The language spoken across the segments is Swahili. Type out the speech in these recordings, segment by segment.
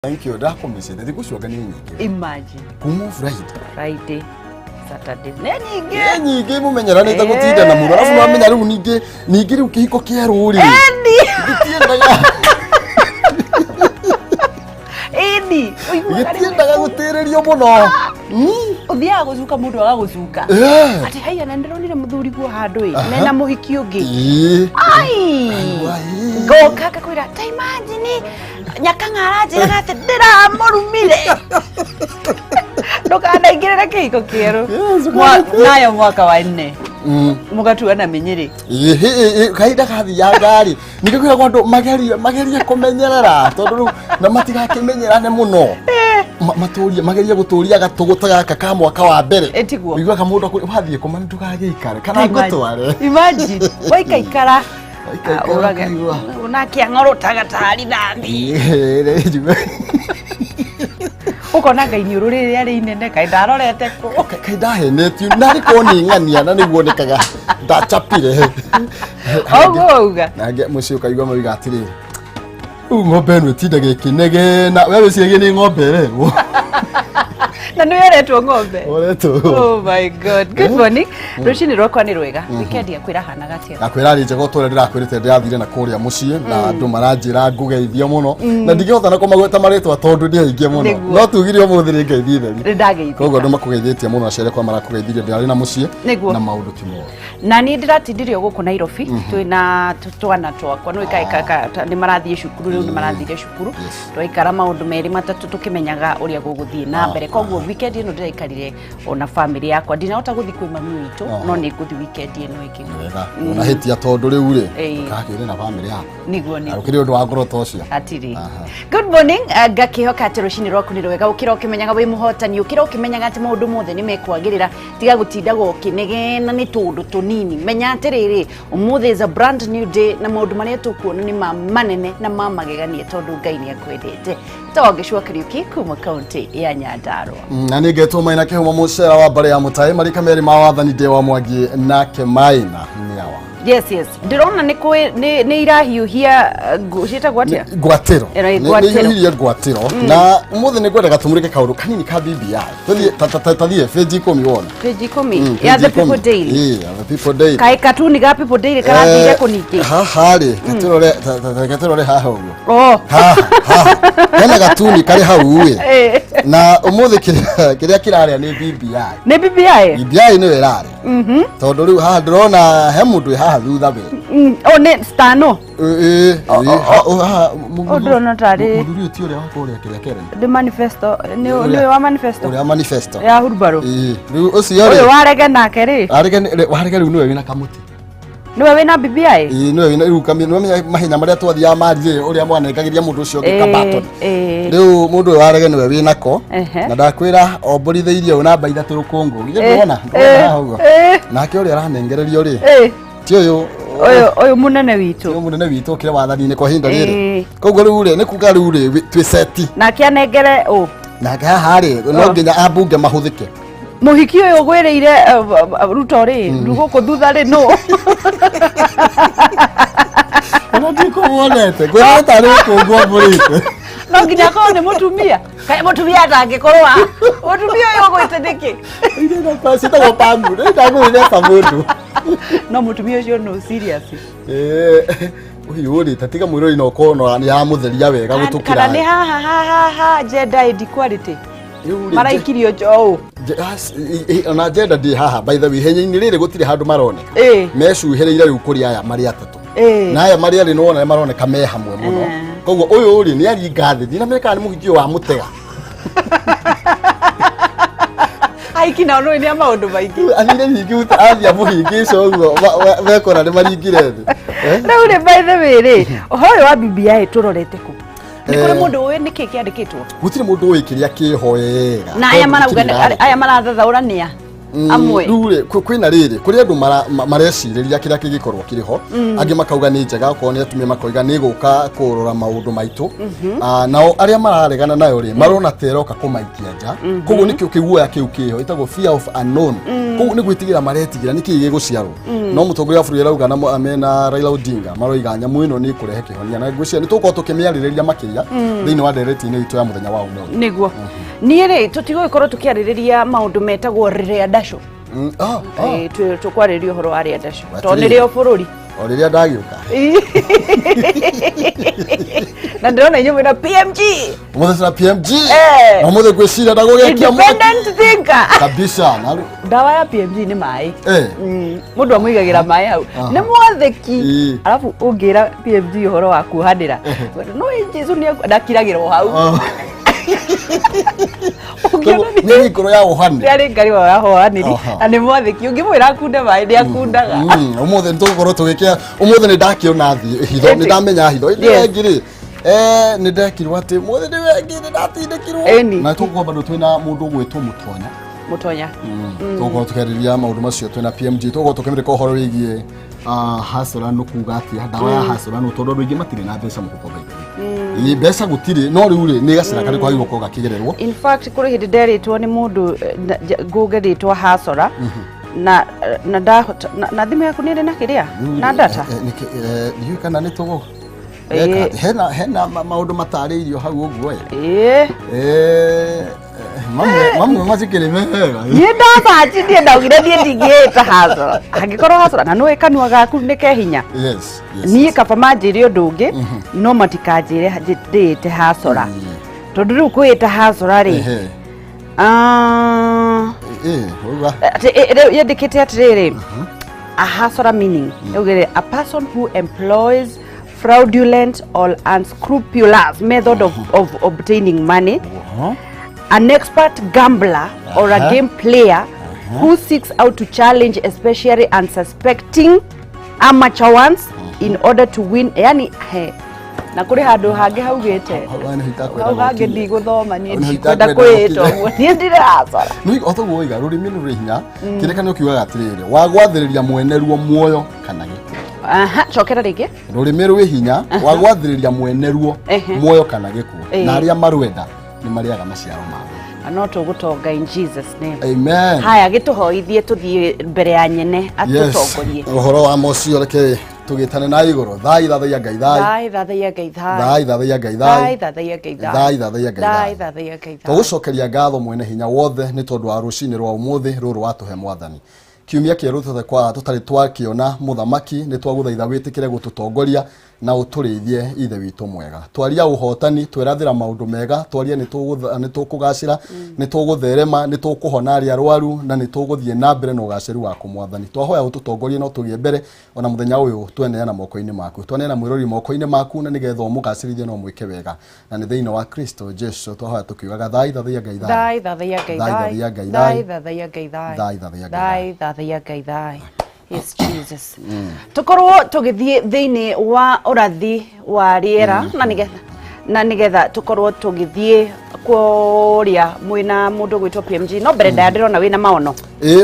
Thank you. Dako msende ndikushoga nyingi. Imagine. Kumu Friday, Saturday. Nyingi mumenyerane ndagutinda na muru. Arafu mwamenya ru ningiri ukihiko kieruri. Edi. Gitiendaga gutererio muno. Uthia gucuka mundu agagucuka. Ati haya na ndironire muthuri guo handu na muhiki ungi. Ai. Goka kakwira imagine nyakangara njiraga ati ndiramurumire. Ndukana ingirira kihiko kieru. Nayo mwaka wa 4. Mugatuana menyeri. Kaida kathi ya ngari. Nikikwira kwandu mageria kumenyerera tondu na matigakimenyerane muno. Mageria guturia gatuguta gaka ka mwaka wa mbere. Etiguo. Igwa kamundu wathie kumani tukagikare kana ngotware. Imagine waikaikara. Uraga unakia ngoro tagatari nathi. Ukona ngai nyuru riria ri inene kai ndarorete ku kai ndahenetio nari koni ngania na niguo nikaga ndachapire oguga nage muci ukaigwa mawiga atiri ng'ombe no tindaga kinege na wewe ciege ni ng'ombe rero na no yeretwo ng'ombe oreto. Oh my god, good morning. Rucini rwakwa ni rwega weekend yakwira hana gatia nakwira ri njego tore ndirakwirite ndirathire na kuria mucie na andu maranjira ngugeithia muno na ndigihota na kumagweta maritwa tondu ndi aingie muno no tugire umuthi ri ngeithitheri ndageithia koguo ndu makugeithĩtie muno acere kwa marakugeithire ndari na mucie na maundu timo na ni ndiratindirio guku Nairobi twina twana twakwa no ikaika ni marathie cukuru riu ni marathire cukuru twaikara maundu meri matatu tukimenyaga uria guguthie na mbere koguo weekend ino ndirakarire ona family yakwa ndinahota guthi kwi mami witu no ni guthi weekend ino iki wega ona hitia tondu riu ri kakire na family yakwa niguo ni ukiri undu wa ngoro tocio atiri. Good morning. Gakihoka ati rucini rwaku ni rwega ukira ukimenyaga wi muhotani ukira ukimenyaga ati maundu mothe ni mekwagirira tiga gutinda gukinegena ni tundu tunini menya atiriri umuthi is a brand new day na maundu maria tukuona ni manene na mamageganie tondu Ngai ni akwendete togicwa Kariuki kuma county ya Nyandarua na ningetwo maina kihuma mucera wa bare ya mutai marika meri ma wathani de wa Mwangi nake maina niawa. Yes. Ndirona ni irahiuhia gucita gwatia gwatiro ni hiria gwatiro na umuthi ni kwenda gatumurike kaundu kanini ka BBI tathie page 10 wona page 10 ya the people daily the people daily kai katuni ga people daily karathire kuniki hari gatirore haha uguo kana gatuni kari hau we na umuthi kiria kiraria ni BBI ni werare tondu riu haha ndirona he mundu haha thutha we ne stano ndrona tari mundu ri ti uria wakoria kiria kere the manifesto ni wa manifesto ya Hurubaro riu ucio ri warege nake ri warege riu niwe wina kamuti niwe wina BBI niwe wina riu kambi niwe mahenya maria twathia marire uria mwanengagiria mundu ucio kabaton riu mundu warege niwe wina ko na ndakwira omboritheirie una namba 3 rukungu ngirona hago nake uria aranengererio ri ti uyu munene witu kire wathani-ini kwa hinda riri koguo riu ri ni kuga riu ri twi seti nake anengere nake haha ri no nginya ambunge mahuthike muhiki uyu gwiriire Ruto ri ruguku thutha ri no ona ndiko wonete gweta ri kungwa burite no nginya ko ni mutumia kai mutumia atangikorwa mutumia uyu gwite ndiki ina pasi ta gopangu ndago ine pamundu no mutumia ucio no serious uyu ri tatiga mwirori no kono ni ya mutheria wega gutukira kana ni ha gender equality maraikirio jo ona gender di haha by the way henya-ini riri gutire handu maroneka mecuhereire riu kuri aya mari atatu na aya mari ari no maroneka me hamwe muno koguo uyu ri ni ari ngathi dina meka ni muhiki wa mutega aiki na no ni amaundu maingi anire nyingi athia muhingi coguo wekora ni maringire thi na ule by the way ri hoyo wa BBI turorete ku ni kuri mundu uyu niki kiandikitwo gutire mundu uyu kiria kihoyega na aya marathathaurania amwe rure kwina riri kuri andu mareciriria kiria kigikorwo kiriho angi makauga ni njega ko ni atumia makoiga ni guka kurora maundu maitu nao aria mararegana nayo ri marona teroka kumaikia nja koguo nikio kiguoya kiu kiho itagwo fear of unknown koguo ni gwitigira maretigira niki giguciarwo no mutongoria bũrũri arauga na amena Raila Odinga maroiga nyamu ino ni kurehe kihonia na ngwĩciria ni tuko tukimiarĩrĩria makiria thiini wa ndereti-inĩ itu ya muthenya wa ũmũthĩ niguo niĩ rĩ tũtigũgĩkorwo tũkĩarĩrĩria maũndũ metagwo rĩandacũ tukwarĩria ũhoro wa rĩandacũ tondũ nĩrĩo bũrũri o rĩrĩa ndagĩũka na ndĩrona inyuĩ mwĩna PMG ũmũthĩ na PMG na ũmũthĩ ngwĩciria ndagũgĩakia independent thinker kabisa ndawa ya PMG nĩ maĩ mũndũ amũigagĩra maĩ hau nĩ mwathĩki arabu ũngĩra PMG ũhoro wa kuohanĩra no Jesu ndakiragĩrwo hau ni ngoro ya ohani ari ngari wa hohaniri ani mwathiki ungimwira akunde maĩ ni akundaga umuthi nitugukorwo tugikia umuthi ni ndakiona thi hitho ni ndamenya hitho ngiri ni ndekirwo ati muthi ni wengire ndatindikirwo na tugukorwo bado twina mundu gwitwo mutonya tugukorwo tukariria maundu macio twina PMG tugukorwo tukimirika uhoro wigie hasora no kuga ati ndawa ya hasora no tondu ingi matire na mbeca mukokomba ni mbeca gutire no riu ri ni gacira kari kwa igoko gakigererwo in fact kuri hindi nderitwo ni mundu ngugeritwo hasora na na thimu yaku ni na kiria na data ni kana ni tugo hena maundu matariirio hau uguo mamu mazikire mega ni ndabaji ndie ndaugire ndie ndingĩta hasora angikorwo hasora na no ikanua gaku nike hinya ni kaba manjiri undu ungi no matikanjire ndite hasora tondu riu kwita hasora ri yendikite atiriri a hasora meaning ugire a person who employs fraudulent or unscrupulous method of obtaining money an expert gambler or a game player who seeks out to challenge especially unsuspecting amateur ones in order to win yani na kuri handu hangi haugite hangi ndiguthoma ni ndikwenda kwitwo ni ndire hasara ni otogwo iga rurimi ruri hinya kirekano kiuga atiriri wagwathiriria mweneruo muoyo kana gikuo chokera rigi rurimi ruri hinya wagwathiriria mweneruo muoyo kana gikuo na aria marwenda ni mariaga maciaro mao no tugutonga in Jesus name amen haya gituhoithie tuthie mbere ya nyene atutongorie uhoro wa mocio reke tugitane na iguru thai thathaia ngai thai thathaia ngai thai thathaia ngai thai thathaia ngai thai thathaia ngai thai thathaia ngai tugucokeria ngatho mwene hinya wothe ni tondu wa rucini rwa umuthi ruru watuhe mwathani kiumia kieru tuthe tutari twakiona muthamaki ni twaguthaitha witikire gututongoria na uturithie ithe witu mwega twaria uhotani twirathira maundu mega twaria ni tukugacira ni tugutherema ni tukuhona aria arwaru na ni tuguthie na mbere na ugaciru wa kumwathani twahoya ututongorie no tugie mbere ona muthenya uyu tweneana moko-ini maku tweneana mwirori moko-ini maku na nigetha umugacirithie no mwike wega na ni thiini wa Kristo Jesu twahoya tukiugaga thai thathaia ngai thai thathaia ngai thai thathaia ngai thai thathaia ngai thai yes Jesus tukorwo tugithie thiini wa urathi wa riera na nigetha tukorwo tugithie kuria mwina mundu gwitwo PMG no mbere ndirona wina maono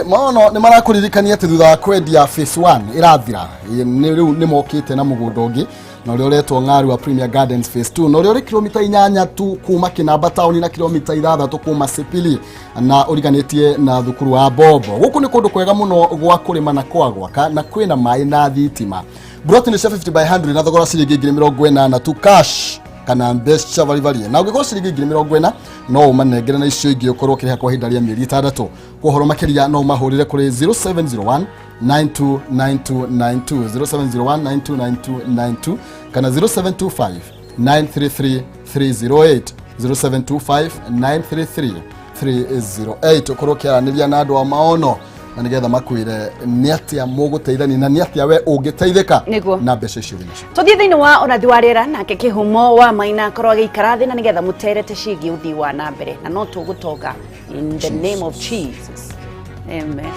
maono ni marakuririkania ati thutha wa kwendia phase 1 irathira ni riu ni mokite na mugundo ungi na uri uretwo Ng'aru wa Premier Gardens phase 2 na uri uri kilomita 8 tu kuma Kinamba town na kilomita 6 kuma Sipili na uriganitie na thukuru wa Bobo guku ni kundu kwega muno gwa kurima na kwa gwaka na kwina mai na thitima broti ni 50 by 100 na thogora ciringi 40 tu cash kana mbeca bari na ungikorwo ciringi 40 no umanengere na icio ingi ukorwo kiriha kwa hinda ria mieri 6 kuhoro makiria no mahurire kuri 0701 929292 0701929292 kana 0725 933 308 0725 933 308 ukorwo kiaraniria na andu a maono na nigetha makwire ni atia muguteithani na ni atia we ungiteithika na mbeca icio thinacio tuthie thiini wa urathi wa riera nake kihumo wa Maina korwo agikara thi na nigetha muterete cigi uthi wa na mbere na no tugutonga in the name of Jesus amen.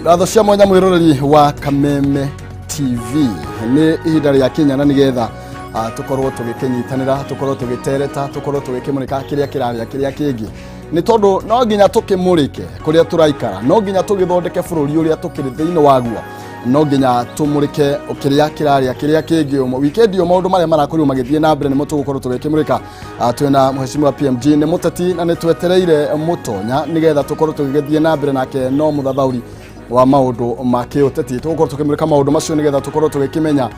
Gatho cia mwanya mwiroreri wa Kameme TV ni ihinda rĩa Kenya na nigetha tukorwo tugikenyitanira tukorwo tugitereta tukorwo tugikimurika kiria kiraria kiria kingi ni tondu no nginya tukimurike kuria turaikara no nginya tugithondeke bururi uria tukiri thiini waguo no nginya tumurike kiria kiraria kiria kingi weekend yo maundu maria marakorirwo magithie na mbere ni mutugukorwo tugikimurika twina mheshimiwa PMG ni muteti na ni twetereire mutonya nigetha tukorwo tugithie na mbere nake no muthathauri wa maundu makiuteti tugukorwo tukimurika maundu macio nigetha tukorwo tugikimenya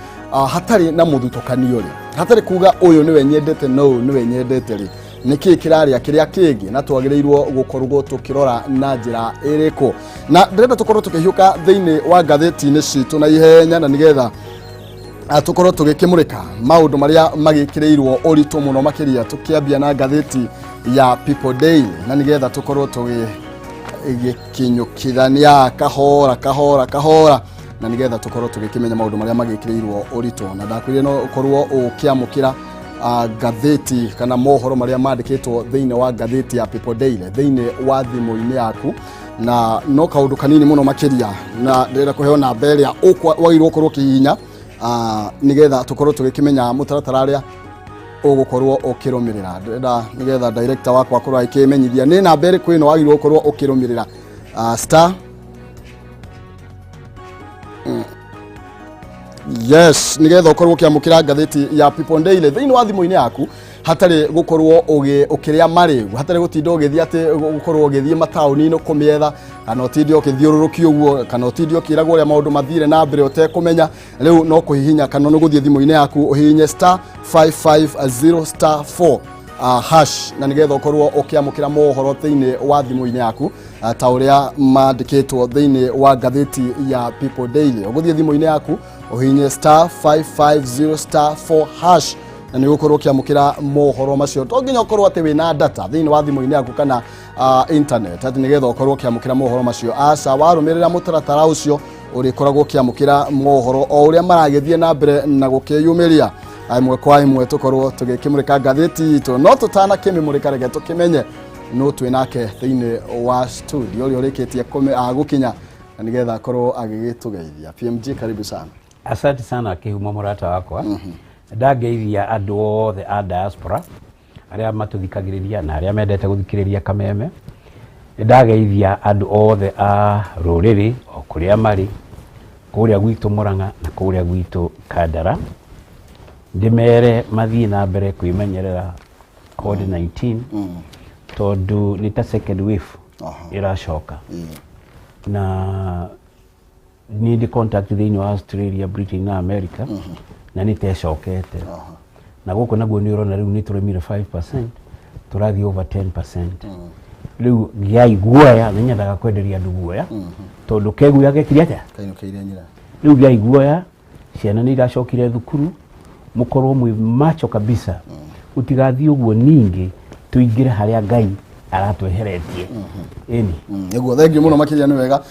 hatari na muthutukanio ri hatari kuga uyu niwe nyendete no niwe nyendete ri niki kiraria kiria kingi na twagirirwo gukorwo tukirora na njira iriko na ndirenda tukorwo tukihiuka thiini wa gatheti-ini citu na ihenya na nigetha tukorwo tugikimurika maundu maria magikirirwo uritu muno makiria tukiambia na gatheti ya People Daily na nigetha tukorwo tugikinyukithania kahora na nigetha tukorwo tugikimenya maundu maria magikirirwo uritu na ndakwire no ukorwo ukiamukira gatheti kana mohoro maria mandikitwo thiini wa gatheti ya People Daily thiini wa thimu-ini yaku na no kaundu kanini muno makiria na ndira kuheo na mbere ya wagirwo korwo kihinya nigetha tukorwo tugikimenya mutaratara aria ugukorwo ukirumirira ndenda nigetha director wakwa akorwo akimenyithia ni na mbere kwino wagirwo korwo ukirumirira star yes nigetha ukorwo kiamukira gatheti ya People Daily thiini wa thimu-ini yaku hatari gukorwo ukiria mari hatari gutinda ugithia ati gukorwo ugithie matauni no kumietha kana utindi ukithiururukio uguo kana utindi ukiragwo ria maundu mathire na mbere utekumenya riu no kuhihinya kana no guthie thimu-ini yaku uhihinye star 550 star 4 hash na nigetha ukorwo ukiamukira mohoro thiini wa thimu-ini yaku ta uria mandikitwo thiini wa gatheti ya People Daily uguthie thimu-ini yaku uhihinye star 550 star 4 hash na nigukorwo kiamukira mohoro macio to nginya ukorwo ati wina data thiini wa thimu-ini yaku kana internet ati nigetha ukorwo kiamukira mohoro macio aca warumirira mutaratara ucio urikoragwo kiamukira mohoro o uria maragithie na mbere na gukiyumiria imwe kwa imwe tukorwo tugikimurika gatheti itu no tutana kimimurika rege tukimenye no twinake thiini wa studio uri urikitie gukinya na nigetha akorwo agigitugeithia. PMG karibu sana. Asante sana Kihumo murata wakwa. Ndageithia andu othe a diaspora aria matuthikagiriria na aria mendete guthikiriria Kameme. Ndageithia andu othe a ruriri o kuria mari kuria gwitu Murang'a na kuria gwitu Kandara. Ndimere mathii na mbere kwimenyerera COVID-19 tondu ni ta second wave iracoka na ni contact thiini wa Australia, Britain na America na ni tecokete na guko naguo ni urona riu ni turemire 5% turathi over 10% riu giai guoya nyendaga kwenderia andu guoya tondu keguya gekiria ata kainukire nyira riu giai guoya ciana ni iracokire thukuru mukorwo mwi macho kabisa utigathi uguo ningi tuingire haria Ngai aratweheretie eni niguo thengi muno makiria ni wega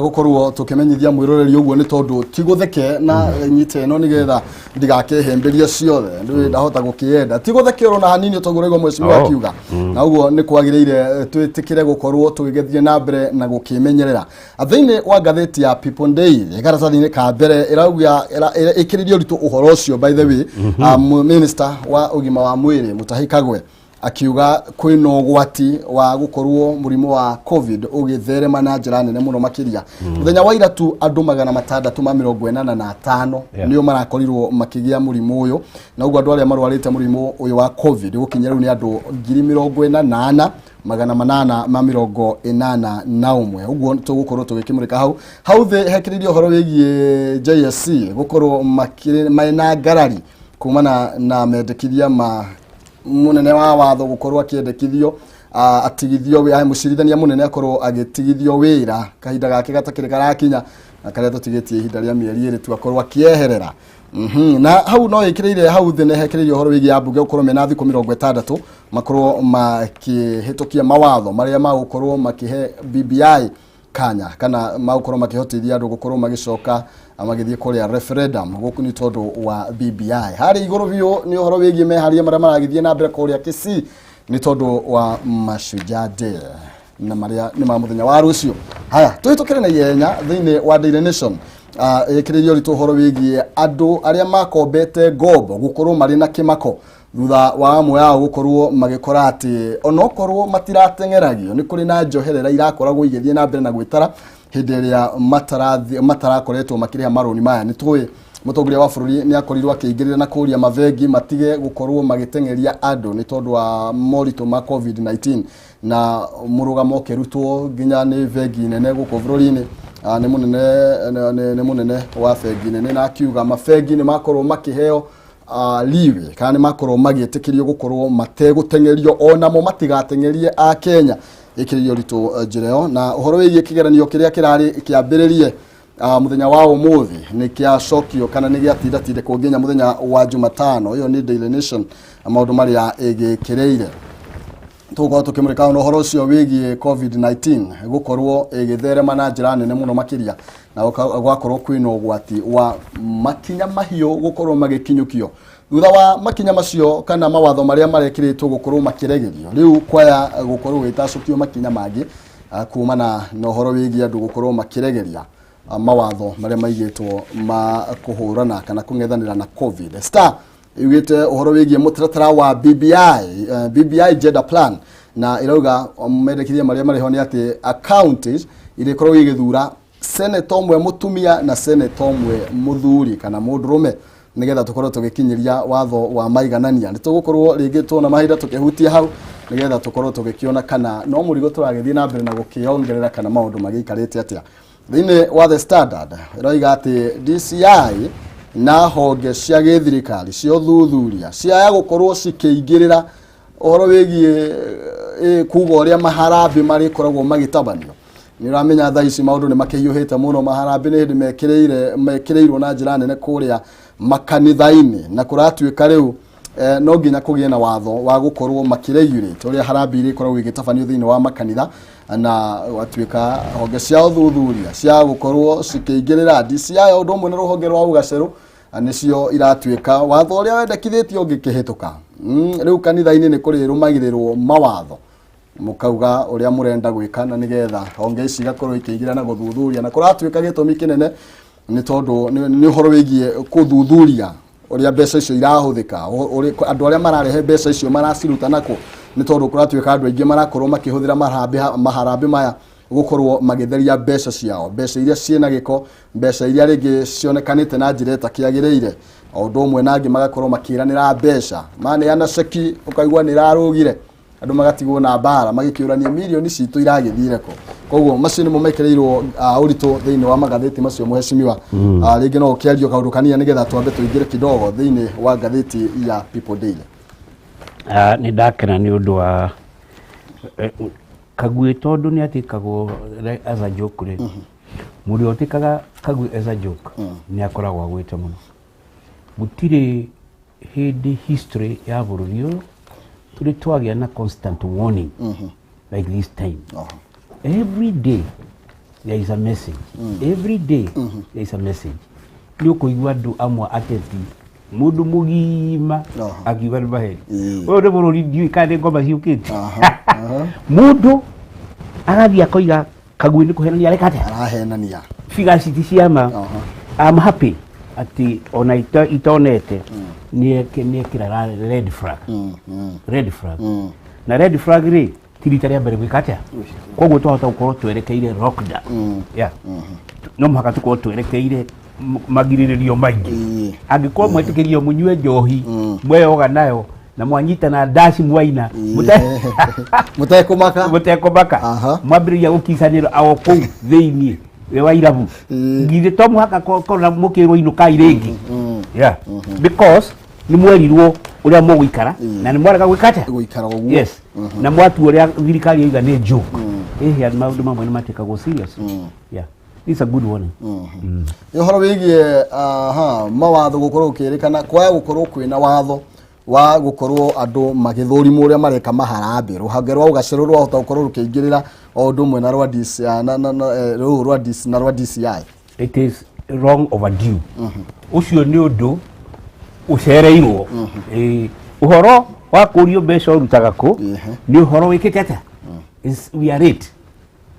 gukorwo tukimenyithia mwiroreri uguo ni tondu tigutheke na nyite no nigetha ndigakehemberia ciothe ndi ndahota gukienda tigutheke ro na hanini togurego mwecimu akiuga na uguo ni kwagiriire twitikire gukorwo tugigethie na mbere na gukimenyerera thiini wa gatheti ya People Daily karatathi-ini ka mbere irauga ikiririo ritu uhoro ucio by the way minister wa ugima wa mwiri Mutahi Kagwe akiuga kwina ugwati wa gukorwo murimu wa COVID ugitherema na njira nene muno makiria muthenya wa iratu andu 685 niyo marakorirwo makigia murimu uyu na ugu andu aria marwarite murimu uyu wa COVID gukinya riu ni andu 881 uguo tugukorwo tugikimurika hau the hekiririo horo wigie JSC gukorwo maina ngarari kumana na mendekithia munene wa watho gukorwo akiendekithio atigithio wi mucirithania munene akorwo agitigithio wira kahinda gake gatakire karakinya na karia tutigitie ihinda ria mieri iri tu akorwo akieherera na hau no ikireire hau thene hekireire horo wigi ambunge gukorwo mena thiku 60 makorwo makihitukia mawatho maria magukorwo makihe BBI kanya kana magukorwo makihotithia andu gukorwo magicoka amagithie kuria referendum guku ni tondu wa BBI hari iguru biu ni horo wigie meharia maria maragithie na mbere kuria Kisii ni tondu wa Mashujaa Day na maria ni ma muthenya wa rucio. Haya twitukire na yenya thini wa Daily Nation ikiririo ritu horo wigie andu aria makombete ngombo gukorwo mari na kimako thutha wa amwe yao gukorwo magikora ati onokorwo matirateng'eragio ni kuri na njoherera irakoragwo igithie na mbere na gwitara hindi iria matarakoretwo makiriha maroni maya. Ni twi mutongoria wa bururi ni akorirwo akiingirira na kuria mavengi matige gukorwo magiteng'eria andu ni tondu wa morito ma COVID-19 na murugamo kirutwo ginya ni vengi nene guko bururi-ini ni munene wa vengi nene na akiuga mavengi ni makorwo makiheo liwe kana makorwo magitikirio gukorwo mateguteng'erio onamo matigateng'erie a Kenya ikirio rito jireo na uhoro wigie kigeranio kiria kirari kiambiririe muthenya wa umuthi ni kia shokio kana ni giatindatinde kunginya muthenya wa Jumatano. Iyo ni Daily Nation maundu maria igikireire tuko tukimurika no horo cio wigie COVID-19 gukorwo igitherema na njira nene muno makiria na gwakorwo kwina ugwati wa makinya mahiu gukorwo magikinyukio thutha wa makinya macio kana mawatho maria marekiritwo gukorwo makiregerio riu kwaya gukorwo gitacukio makinya mangi kumana no horo wigie andu gukorwo makiregeria mawatho maria maigitwo ma kuhurana kana kung'ethanira na COVID. Star igite uhoro wigie mutaratara wa BBI gender plan na irauga medekithia maria mariho ni ati accounts irikorwo igithura senator mwe mutumia na senator mwe muthuri kana mundurume nigetha tukorwo tugikinyiria watho wa maiganania. Ni tugukorwo ringi na mahinda tukihutia hau nigetha tukorwo tugikiona kana no murigo turagithie na mbere na gukiongerera kana maundu magikarite atia. Thini wa The Standard irauga ati DCI na honge cia githirikari cio thuthuria cia gukorwo cikiingirira uhoro wigie kugo ria maharambe mari koragwo magitabanio. Ni ramenya thaa ici maundu ni makiyuhite muno maharambe ni hindi mekireirwo na njira nene kuria makanitha-ini na kuratuika riu no nginya kugie na watho wa gukorwo makiregulate uria harambe iri koragwo igitabanio thini wa makanitha na watuika honge cia thuthuria cia gukorwo cikiingirira DCI undu umwe na ruhonge rwa ugaceru nicio iratuika watho uria wendekithitio ngikihituka riu kanitha-ini ni kuri rumagirirwo mawatho mukauga uria murenda gwika na nigetha honge ici gakorwo ikiingira na guthuthuria na kuratuika gitumi kinene ni tondu ni horo wigie kuthuthuria uria mbeca icio irahuthika andu aria mararehe mbeca icio maraciruta nako ni tondu kuratuika andu aingi marakorwo makihuthira maharambe maya gukorwo magitheria mbeca ciao mbeca iria ciena giko mbeca iria ringi cionekanite na njira itakiagiriire undu umwe nangi magakorwo makiranira mbeca mane yana ceki ukaigwa ni rarugire andu magatigwo na bara magikiurania milioni citu iragithire ko koguo macio ni mumekereirwo urito thini wa magatheti macio muheshimiwa ringi no ukiario kaundu kania nigetha twambe tuingire kidogo thini wa gatheti ya People Daily. Ni ndakena ni undu wa Kagwe tondu ni atikagwo as a joke ri muri otikaga Kagwe as a joke ni akoragwo agwite muno gutire hindi history ya bururi tuli twagia na constant warning like this time every day there is a message every day there is a message ni ukuigwa andu amwe ateti mundu mugima akiuga ni maheri uyu ni bururi ndiui kandi ngoma ciukite mundu agathia akoiga Kagwe ni kuhenania rekate arahenania figure city ciama I'm happy ati ona itonete ni kira red flag na red flag ri tiritaria mbere gwikatia koguo twahota gukorwo twerekeire lockdown no muhaka tukorwo twerekeire magiriririo maingi angikorwo mwetikirio munywe njohi mweyoga nayo na mwanyita na dashi mwaina mutekumaka mwambiriria gukisaniro awo kou thiini we wairabu ngire to muhaka korona mukirwo inuka iringi because ni mwerirwo uria mugwikara na ni mwarega gwikara uguo yes na mwatu uria thirikari iga ni joke ya maundu mamwe ni matikagwo serious it's a good warning horo wigie mawatho gukorwo ukirikana kwaya gukorwo kwina watho wa gukorwo andu magithurimo uria mareka maharambe ruhange rwa ugaceru rwahota gukorwo rukiingirira o undu mwe na rwa DCI it is wrong overdue ucio ni undu ucereirwo uhoro wa kurio mbeca urutaga ku ni uhoro wikitete we are it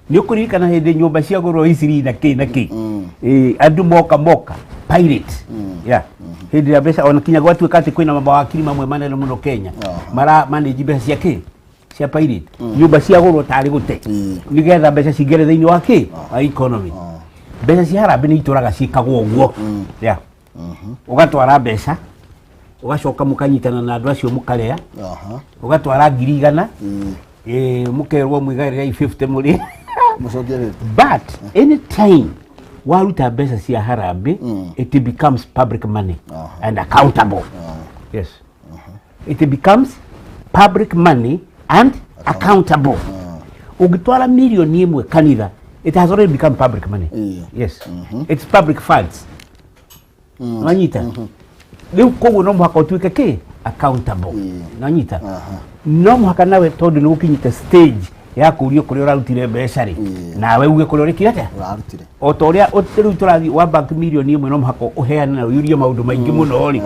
ni ukurikana hende nyumba cia goro isiri na ki andu moka pirate yeah hindi ya mbeca ona kinya gwatu kati kwina mawakili mamwe manene muno Kenya mara manage mbeca cia ki cia pirate nyumba cia goro tari gute nigetha mbeca cingere thiini wa ki economy mbeca cia harambe ni ituraga cikagwo uguo yeah ugatwara mbeca ugacoka mukanyitana na andu acio mukarea ugatwara 100 mukerwo mwigarira 50 muri but anytime waruta mbeca cia harambe it becomes public money and accountable yes it becomes public money and accountable ugitwara milioni imwe kanitha it has already become public money yes it's public funds nanyita leo kogo no muhaka utuike ki accountable nanyita no muhaka nawe tondu ni gukinyite stage ya kurio kuri urarutire mbeca ri nawe uge kuri urikire ate urarutire o toria utiru turathi wa bank milioni imwe no muhaka uheane na urio maundu maingi muno ri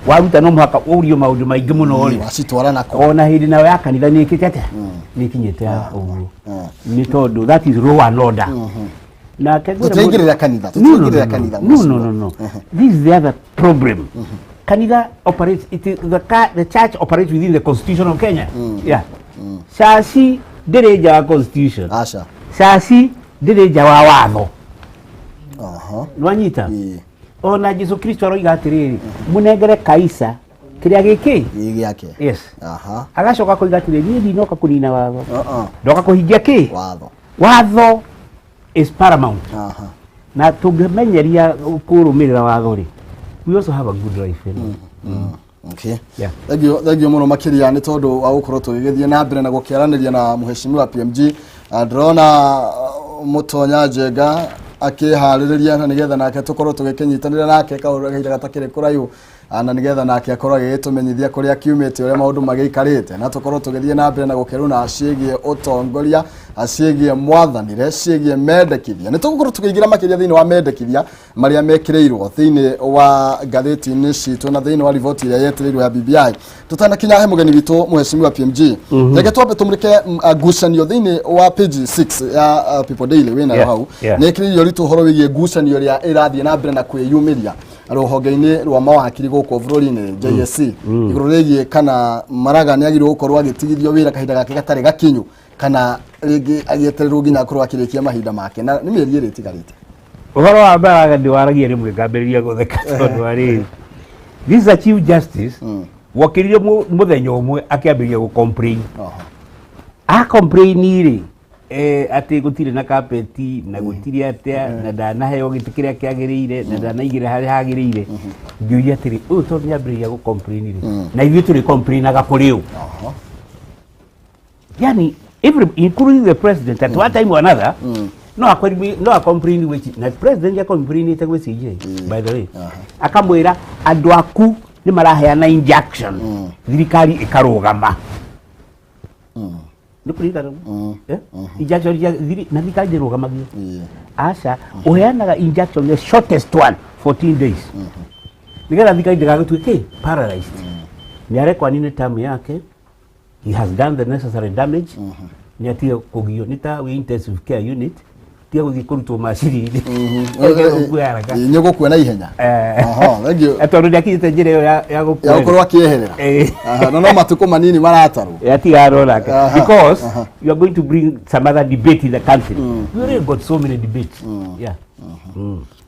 waruta no muhaka urio maundu maingi muno ri wacitwara nako ona hindi nawe ya kanitha ni ikite ate ni kinyite uguo ni tondu that is law and order na tutingirira kanitha no this is the other problem kanitha operates the church operates within the constitution of Kenya yeah sasi dereja wa constitution asha sasi dereja wa watho nwanyita ona Jesu Kristo aroiga atiriri munengere kaisa kiria giki yake yes agacoka koiga atiriri ni ndinoka kunina watho ndoka kuhingia ki watho is paramount na tungemenyeria kurumirira watho ri we also have a good life okay yeah thagio muno makiria ni tondu wa gukorwo tugigithie na mbere na gukiaraniria na muheshimiwa PMG ndrona mutonya Njenga akihaririria na nigetha nake tukorwo tugikinyitanira nake kauraga gatakire kurayu na nigetha nake akorwo agitumenyithia kuria kiumite uria maundu magiikarite na tukorwo tugithie na mbere na gukiruna acigie utongoria acigie mwathanire cigie mendekithia ni tugukorwo tukigira makiria thiini wa mendekithia maria mekireirwo thiini wa gatheti-ini citu na thiini wa riboti iria yetirirwo ya BBI tutanakinya he mugeni witu muheshimiwa PMG reke twambe tumurike ngucanio thiini wa page 6 ya People Daily wina hau nekiririo ritu horo wigie ngucanio ria irathie na mbere na kwiyumiria ruhonge-ini rwa mawakiri guku bururi-ini JSC iguru rigie kana Maraga ni agirwo gukorwo agitigirio wira kahinda gake gatari gakinyu kana rigi agietererwo nginya akorwo akirikia mahinda make na ni mieri iri itigarite uhoro wa Maraga ndi waragia rimwe ngambiriria gutheka tondu ari this is Chief Justice wakiririo muthenya umwe akiambiria gu complain complain iri ati gutire na carpeti na gutire atia na ndanaheo gitu kiria kiagirire na ndanaigira hari hagirire ngiuria atiri to niambiria gu complain iri na ithuĩ turi complainaga kuri u yani every including the president at one time or another no complain which na president ya complain ite gwe CJ by the way akamwira andu aku ni maraheana injection thirikari ikarugama nukulita injection ya na thirikari ndirugamagia asha uheanaga injection the shortest one 14 days nigetha thirikari ndĩgagĩtuĩke paralyzed niarekwa nini term yake he has done the necessary damage ni atia kugio nita we intensive care unit tia guthii kurutwo maciri-ini nyo kuona ihenya thank you atondu ndiakite njira iyo ya gukorwo akieherera no matuko manini marataru atigarora because you are going to bring some other debate in the country we already got so many debates yeah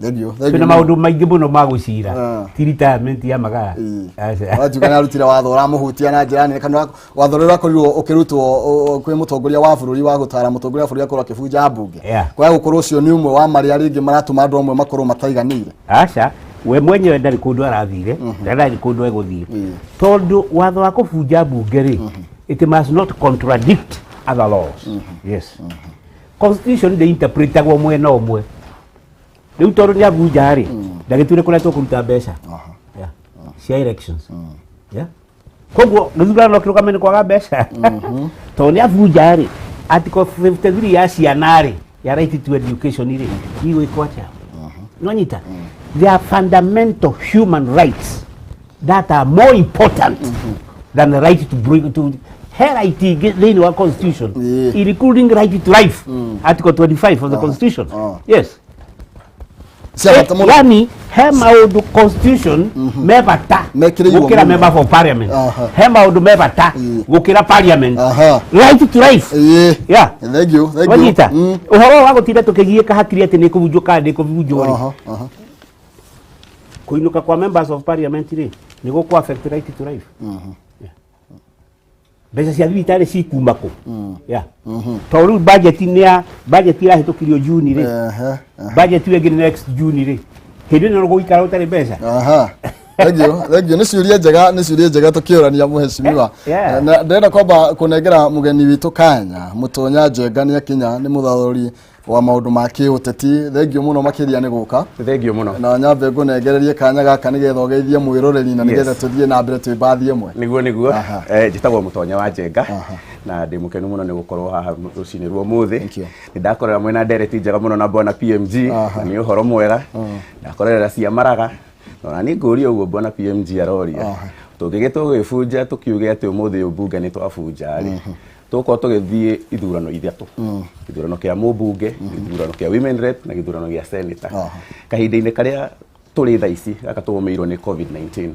thank you na maundu maingi muno magucira ti retirement ya magara watu kana rutira watho uramuhutia na njirani kana watho rura korirwo ukirutwo kwi mutongoria wa bururi wa gutara mutongoria wa bururi akorwo akibunja mbunge kwa gukorwo ucio ni umwe wa maria ringi maratuma andu amwe makorwo mataiganire acha we mwenyewe ndari kundu arathire ndari kundu eguthie tondu watho wa kubunja mbunge ri it must not contradict other laws yes constitution de interpretagwo mwena umwe riu tondu ni abunja ri ndagitwire kuria tukuruta mbeca cia elections koguo githurano kirugamene kwaga mbeca tondu ni abunja ri article 53 ya ciana ri ya right to education ri igwikwo atia nonyita there are fundamental human rights that are more important than the right to he right thĩinĩ wa constitution including right to life article 25 of the constitution. Yes. Yani he maundu constitution me bata gukira member for parliament. He maundu me bata gukira parliament. Right to life. Yeah. Thank you. Uhoro wa gutinda tukigieka hakiri ati ni kubunjuka ndi kubunjwo. Kuinuka kwa members of parliament ri ni guku affect right to life. Mbeca cia thibitari cikuma ku. Toru budget irahitukirio June ri. Budget wegi next June ri. Hindi no guikara utari mbeca. Thank you. Nĩ ciũria njega tukiorania muheshimiwa. Na ndĩrenda kwamba kunengera mugeni witu Kanya Mutonya Njenga nĩ akinya nĩ muthathuri wa maundu ma kiuteti. Thank you muno makiria ni guka. Thank you muno. Na nyambe ngunegererie kanya gaka nigetha ugeithie mwiroreri na nigetha tuthie na mbere twi bathi imwe. Niguo njitagwo Mutonya wa Njenga na ndi mukenu muno ni gukorwo haha rucini rwo muthi. Ni ndakorera mwena direct njega muno na bwana PMG na ni uhoro mwega. Ndakorera cia maraga na ni nguri uguo bwana PMG aroria. Tugigitwo gwifunja tukiuge ati umuthi ubunge ni twabunja ri. Tuko tugithie ithurano ithatu. Ithurano kia mubunge, ithurano kia women rep na ithurano kia senator. Kahinda-ini karia turi tha ici gaka tugomeirwo ni COVID-19.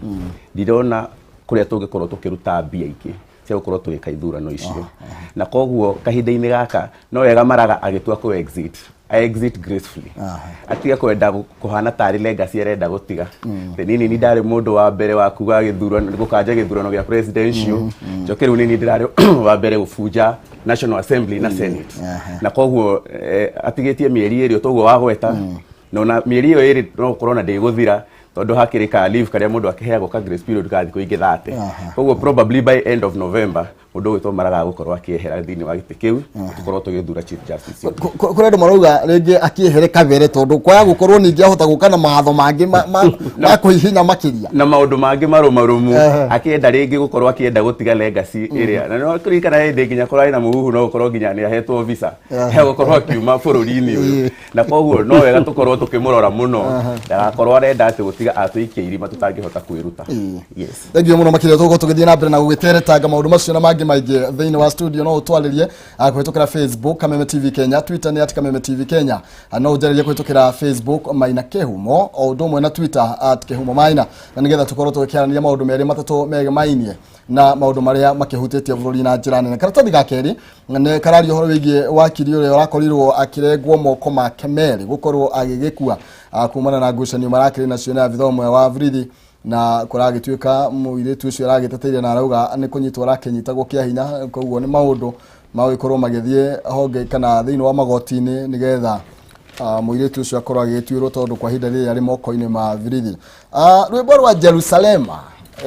Ndirona kuria tungikorwo tukiruta mbia iki cia gukorwo tugika ithurano icio. Na koguo kahinda-ini gaka no wega maraga agitua ku exit gracefully. Atiga kwenda kuhana tari legacy arenda gutiga. Nini ni ndari mundu wa mbere wa kuga githurano gukanja githurano gia presidential. Jokeru nini ndari wa mbere gufunja National Assembly na Senate. Na koguo atigetie mieri iri toguo wagweta. Na mieri iyo iri no corona ndiguthira tondu hakirika leave karia mundu akiheagwo ka grace period kathi kuingi 30. Koguo probably by end of November mundu witwo maraga gukorwo akiehera thini wa giti kiu tukorwo tugithura chief justice. Kuri andu marauga ringi akiehere kabere tondu kwaya gukorwo ningi ahota gukana maatho mangi ma kuhihinya makiria na maundu mangi marumarumu akienda ringi gukorwo akienda gutiga legacy iria na no kurikana hindi nginya kurai na muhuhu no gukorwo nginya ni ahetwo visa he gukorwo akiuma bururi-ini uyu na koguo no wega tukorwo tukimurora muno ndagakorwo arenda ati gutiga atuikie irima tutangihota kwiruta. Yes. Thank you muno makiria tuko tugithie na mbere na gugiteretanga maundu macio na mangi maingi thiini wa studio no utwaririe kuhitukira Facebook Kameme TV Kenya, Twitter ni @Kameme TV Kenya, no ujarie kuhitukira Facebook Maina Kehumo o ndomwe na Twitter @Kehumo Maina na nigetha tukorwo tugikiarania maundu meri matatu mega mainie na maundu maria makihutĩtie bũrũri na njĩra nene. Karatathi ga keri nĩ karario horo wĩgiĩ wakiri ũrĩa ũrakorirwo akĩrengwo moko make merĩ gũkorwo agĩgĩkua kumana na ngucanio marakĩrĩ nacio na abithaa ũmwe wa borithi na kũragĩtuĩka mũirĩtu ũcio aragĩteteire na arauga nĩ kũnyitwo arakĩnyitagwo kĩa hinya. Koguo nĩ maũndũ magũgĩkorwo magĩthiĩ honge kana thĩinĩ wa magoti-inĩ nĩgetha mũirĩtu ũcio akorwo agĩgĩtuĩrwo tondũ kwa ihinda rĩrĩ arĩ moko-inĩ ma borithi. Rwĩmbo rwa Jerusalema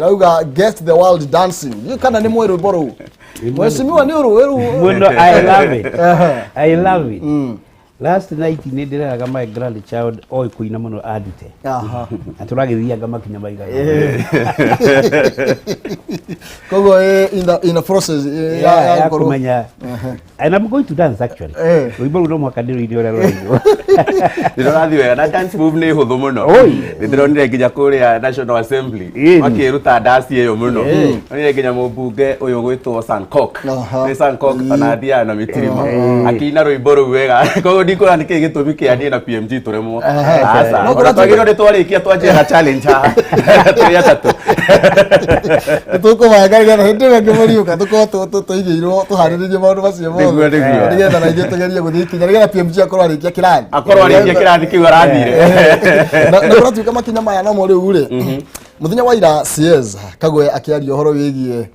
rauga get the world dancing. You kana ni mweru boru. Mheshimiwa ni uru. Muno I love it. I love it. Last night ni ndiraga my grandchild oi kuina muno adite. Aturagithia makinya maiga. Kogo in the process ya kumenya. And I'm going to dance actually. Rwimbo runo mwakadiro idio rero rwimbo. Ndirathi wega na dance move ni huthu muno. Ndironire nginya kuria National Assembly. Makiruta dance iyo muno. Ndire nginya mubunge uyu gwitwo Sankok. Ni Sankok anathia na mitirima. Akina rwimbo ru wega. Kogo ndikora niki gitumi kiani na PMG turemwo. Asa. No twagiro ni twarikia twanjia na challenge ha. Tuya tatu. Tuko magaga na hindi ngimuriuka tuko tuigirwo tuhariririe maundu macio mo. Nigetha na ithuĩ tugerie gũthiĩ ikinya nigetha PMG akorwo arĩkia kĩrathi. Akorwo arĩkia kĩrathi kĩu arathire. Na kũratuĩka makinya maya namo rĩu rĩ. Mũthenya wa ira CS Kagwe akĩaria ũhoro wĩgiĩ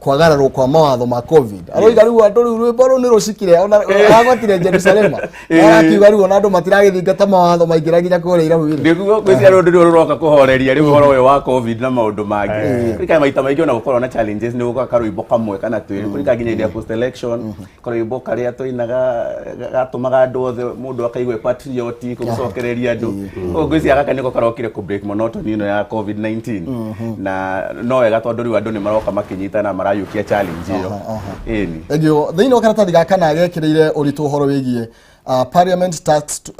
kwagararwo kwa mawatho ma COVID. Aroiga rĩu andũ rĩu rwĩmbo rũu nĩ rũcikire ona agwatire Jerusalema. Arakiuga rĩu ona andũ matiragĩthingata mawatho maingĩra nginya kũrĩa irabu. Nĩguo gwĩcia rũndũ rũrũ rũroka kũhoreria rĩu ũhoro ũyũ wa COVID na maũndũ mangĩ. Kũrika maita maingĩ ona gũkorwo na challenges nĩ gũkorwo karũimbo kamwe kana twĩrĩ. Kũrika nginya ile post election karũimbo karĩa tũinaga gatũmaga andũ othe mũndũ akaigwe patriotic gũcokereria andũ. Ũguo gwĩcia gaka nĩko karokire ku break monotony ĩno ya COVID-19. Na no wega tondũ rĩu andũ nĩ maroka makinyita na marayukia challenge iyo. Egyo thĩinĩ wa karatathi gaka na gekĩrĩire ũritũ ũhoro wĩgiĩ Parliament tasked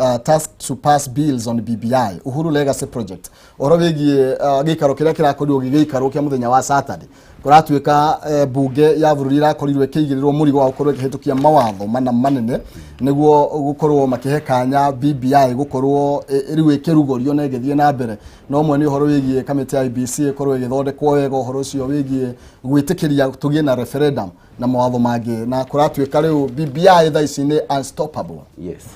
to pass bills on BBI Uhuru Legacy Project. Ũhoro wĩgiĩ gĩikaro kĩrĩa kĩrakorirwo gĩgĩikaro kĩa mũthenya wa Saturday kuratuika bunge ya bururi irakorirwe kigirirwo murigo wa gukorwo kihitukia mawatho manene niguo gukorwo makihekanya BBI gukorwo iriwe kirugorio na igithie na mbere no mwe ni uhoro wigie kamiti ya IBC ikorwo igithondekwo wega uhoro ucio wigie gwitikiria tugie na referendum na mawatho mangi na kuratuika riu BBI tha ici ni unstoppable. Yes.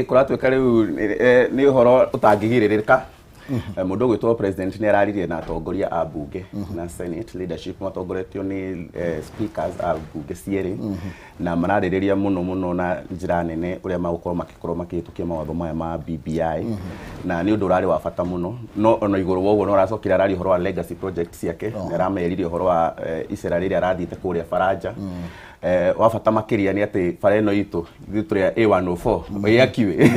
Kuratuika riu ni uhoro utangigiririka. Mundu gwitwo president ni araririe na atongoria a bunge na senate leadership matongoretio ni speakers a bunge cieri na maraririria muno na njira nene uria magukorwo makihitukia mawatho maya ma BBI na ni undu urari wa bata muno no ono iguru woguo no aracokira arari horo wa legacy projects yake arameririe horo wa icera riri arathite kuria Faraja wafata makiria ni ati fareno itu gituria A104 oyakiwe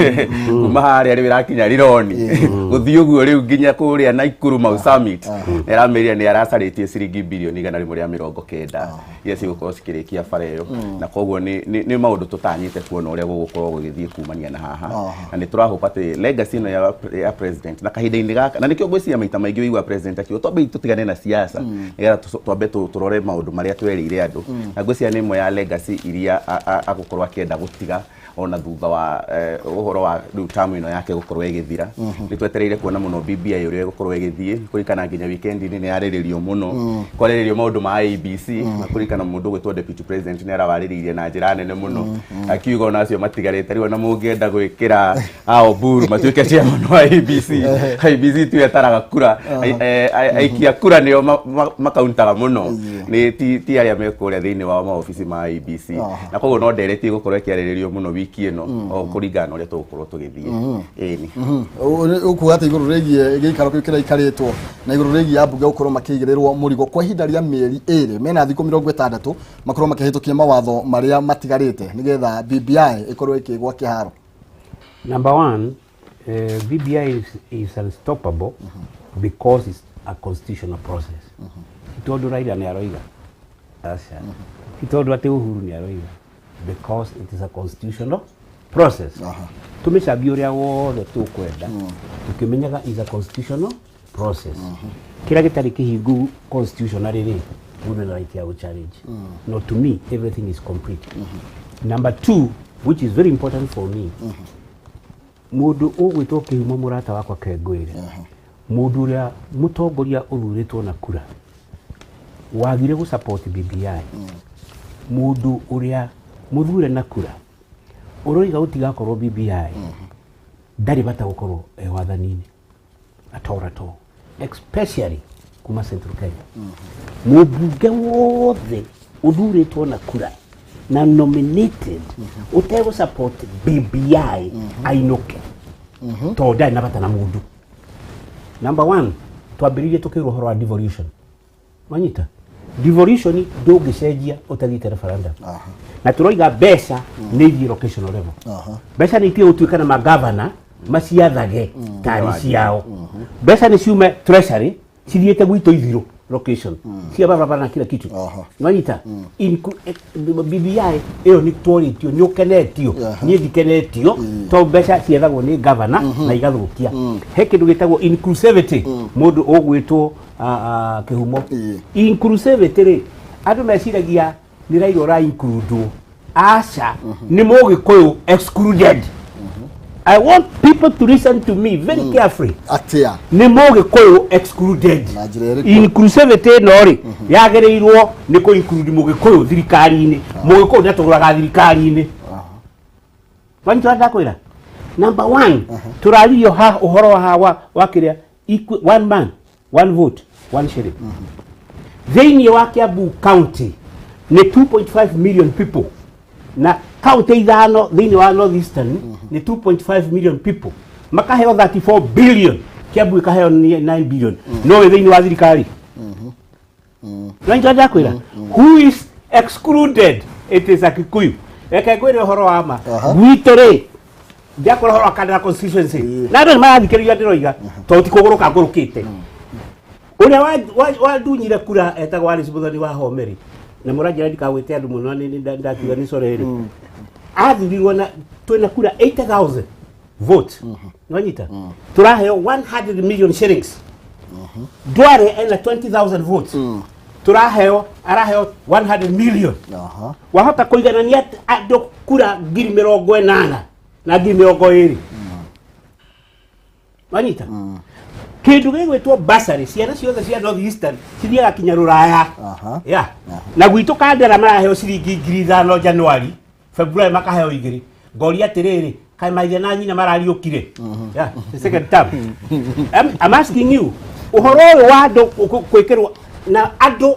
kuma hari ari wirakinya rironi guthio guo riu nginya kuria Naikuru Mau Summit erameria ni aracaritie ciringi bilioni 190 yesi gukorwo cikirikia fareyo na koguo ni maundu tutanyite kuona uria gugukorwo gugithie kumania na haha na ni turahopa ati legacy no ya president na kahinda-ini gaka na nikio gwiciria maita maingi wigwa president akio tobe tutigane na siasa nigetha twambe turore maundu maria twerire andu na gwiciria ni ya legacy iria agukorwa kienda gutiga ona thutha wa uhoro wa term ino yake gukorwa igithira ni twetereire kuona muno BBI uria gukorwa igithie kurikana nginya weekend ni yariririo muno kwariririo maundu ma IBC na kurikana mundu gwitwo deputy president ni arawariririe na njira nene muno akiuga ona acio matigarite riwa na mungienda gwikira Oburu matuike cia muno wa IBC tu yataraga kura aikia kura nio makauntaga muno ni ti aria mekuria thiini wa maofisi ma IBC na koguo no nderetie gukorwo ikiariririo muno wiki ino o kuringana uria tugukorwo tugithie eni ukuga ati iguru regie gikaro kira ikaritwo na iguru regie abunge gukorwo makigirirwo murigo kwa ihinda ria mieri 2 mena thikũ 60 makorwo makihitukia mawatho maria matigarite nigetha BBI ikorwo ikigwa kiharo. Number 1, BBI is unstoppable because it's a constitutional process. Itondo Raila ni aroiga asha itondo ati Uhuru ni aroiga because it is a constitutional process. Tumeshabia uria wothe tukwenda tukimenyaga is a constitutional process. Kila gitari kihingu constitutional riri mundu na right ya challenge. No, to me everything is complete. Number 2, which is very important for me, mundu ugwitwo kihumo murata wakwa Kengwire mundu uria mutongoria uthuritwo na kura wagire gu support BBI mundu uria muthure na kura uroiga utigakorwo BBI ndari bata gukorwo wathanini atorato especially kuma Central Kenya mubunge wothe uthuritwo na kura na nominated utego support BBI ainoke to ndari na bata na mundu. Number 1, twambiririe tukirwo horo wa devolution manyita devolution ndungicenjia utathite referendum na turoiga mbeca ni ithie locational level mbeca ni itie utuikana ma governor maciathage tari ciao mbeca ni ciume treasury cithiete gwito ithiro location cia barabara na kila kitu manyita BBI iyo ni twaritio ni ukenetio ni thikenetio to mbeca ciethagwo ni governor na igathukia he kindu gitagwo inclusivity mundu ugwitwo kihumo inclusivity ri andu meciragia ni Raila ora include aca ni mugikuyu excluded. I want people to listen to me very carefully. Atia. Ni mugikuyu excluded. Inclusivity no ri yagereirwo ni ku include mugikuyu thirikari-ini. Mugikuyu natuguraga thirikari-ini. Wantu ndakwira. Number 1, turario ha uhoro wa hawa wakiria one man, one vote, one shilling. Thini wa Kiambu County ni 2.5 million people. Na county ithano thini wa North Eastern ni 2.5 million people. Makaheo 34 billion. Kiambu ikaheo 9 billion. No thini wa thirikari. Wantu ndakwira. Who is excluded? It is a Kikuyu. Ekegwire horo wa ma. Gwitore ndiakora horo akana constituency na ndo marathikiriria ndiroiga to ti kuguruka ngurukite uria wa dunyire kura etagwa Alice Muthoni wa Homeri na murangira ndikawite andu muno ni ndatiga ni soreri athirirwo na twina kura 80,000 votes wanyita turaheo 100 million shillings Dware ena 20,000 votes turaheo araheo 100 million wahota kuiganania andu kura 80,000 na 20,000 manita kindu gigwitwo basari ciana ciothe cia North Eastern cithiaga kinya Ruraya na gwitu kandera maraheo ciringi 5,000 Januari February makaheo 2 ngori atiriri kai maithe na nyina marariukire the second term I'm asking you uhoro wa andu kwikirwo na andu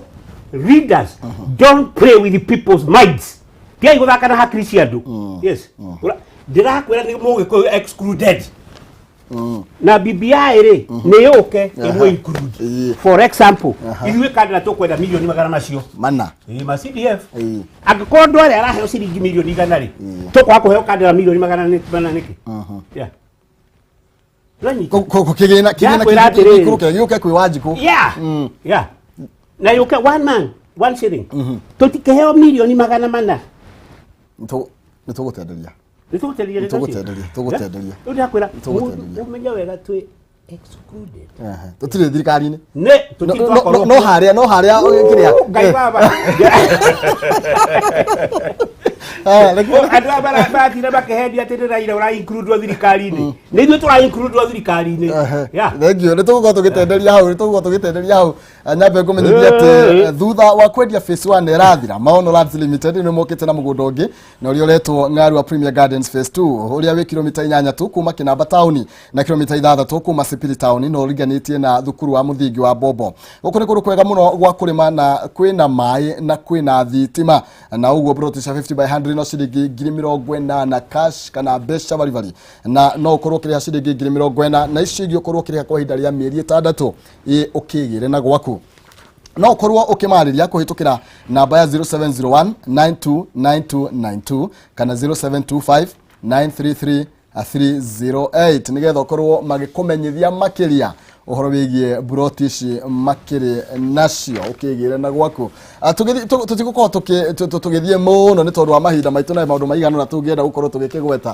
readers don't play with the people's minds kia iguthaka na hakiri cia andu yes ndirakwira ni mugikuyu excluded na BBI ri ni yuke imwe include for example ithuĩ kandira tukwenda milioni magana macio mana ma CDF angĩkorwo ndũ arĩa araheo ciringi milioni 100 ri tukwa kuheo kandira milioni magana niki kugina kuruke yuke kwi Wanjiku na yuke one man one shilling tutikeheo milioni magana mana nitugutenderia ndakwira umenya wega twi excluded tutire thirikari-ini no haria kiria ngai baba andu abarathire bakehendia atĩ Raila ũra include thirikari-inĩ nĩ ithuĩ tũra include thirikari-inĩ thengio nĩ tũgũkorwo tũgĩtenderia hau nyambe ngũmenyithia atĩ thutha wa kwendia phase 1 ĩrathira Maono Lands Limited nĩ mokĩte na mũgũnda ũngĩ na ũrĩa ũretwo Ng'arua Premier Gardens phase 2 ũrĩa wĩ kilomita 8 tu kuma Kinamba town na kilomita 6 kuma Sipili town na ũringanĩtie na thukuru wa mũthingi wa Bombo. Gũkũ nĩ kũndũ kwega mũno gwa kũrĩma na kwĩna maĩ na kwĩna thitima na ũguo brotisha 50 by 100 no ciringi 40,000 na cash kana mbeca bari na no ũkorwo kĩrĩha ciringi 40,000 na icio ingĩ ũkorwo kĩrĩha kwa ihinda rĩa mĩeri 6 ũkĩgĩre na gwaku no ũkorwo ũkĩmarĩria kũhĩtũkĩra namba ya 0701 929292 kana 0725 933 308 nigetha ũkorwo magĩkũmenyithia makĩria uhoro wigie brotish makiri nacio ukigire na gwaku tutigukorwo tugithie muno ni tondu wa mahinda maitu na maundu maiganu na tungienda gukorwo tugikigweta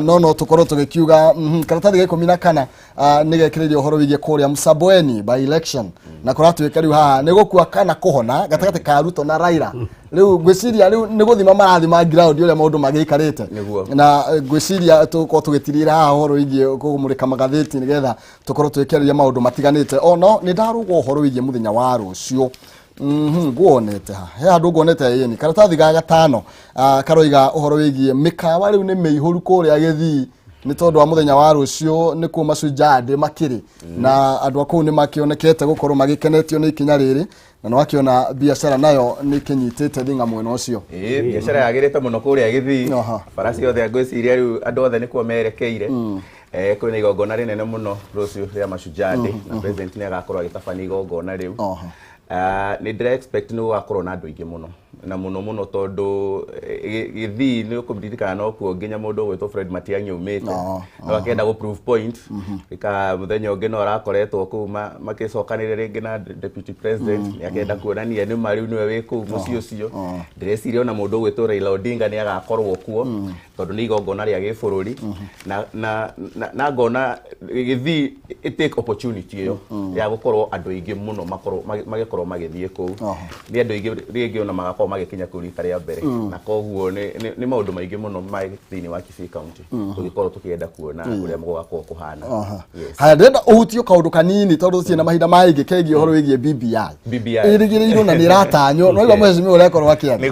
no tukorwo tugikiuga karatathi ga 14 nigekiririo uhoro wigie kuria Msabweni by election na kuratuika riu haha ni gukua kana kuhona gatagati ka Ruto na Raila riu gwiciria riu ni guthima marathima ground uria maundu magikarite na gwiciria tukorwo tugitirira haha uhoro wigie kumurika magatheti nigetha tukorwo twikeria maundu matiganite no ni ndarugwa uhoro wigie muthenya wa rucio guonete ha he andu guonete yeni karatathi ga 5 karoiga uhoro wigie mikawa riu ni meihuru kuria Githii ni tondu wa muthenya wa rucio ni kuma Sujade makiri na andu akuu ni makionekete gukorwo magikenetio ni ikinya riri na no akiona biashara nayo ni kinyitite thinga mwena ucio biashara yagirite muno kuria Githii farasi yothe ngwiciria riu andu othe nikuo merekeire kwina igongona rinene muno rucio ria Masujade na president ni agakorwo agitabania igongona riu ni ndire expect ni gugakorwo na andu aingi muno na muno tondu Githii ni ukuririkana no kuo nginya mundu gwitwo Fred Matiang'i umite no akenda go proof point ika muthenya ungi no arakoretwo kuma makicokanire ringi na deputy president ni akenda kuonania ni mariu niwe wiku mucio ucio ndire ona mundu gwitwo Raila Odinga ni agakorwo kuo tondu ni igongona ria gibururi na ngona Githii take opportunity iyo ya gukorwo andu aingi muno magikorwo magithie ku ni andu aingi ringi ona magakorwo magikinya ku rita ria mbere na koguo ni maundu maingi muno mai thini wa Kisii County tugikorwo tukienda kuona uria mugakorwo kuhana haya ndenda uhutio kaundu kanini tondu ciina mahinda maingi kengi uhoro wigie BBI irigirirwo na ni ratanyo no igo mwezi mi urekorwo akienda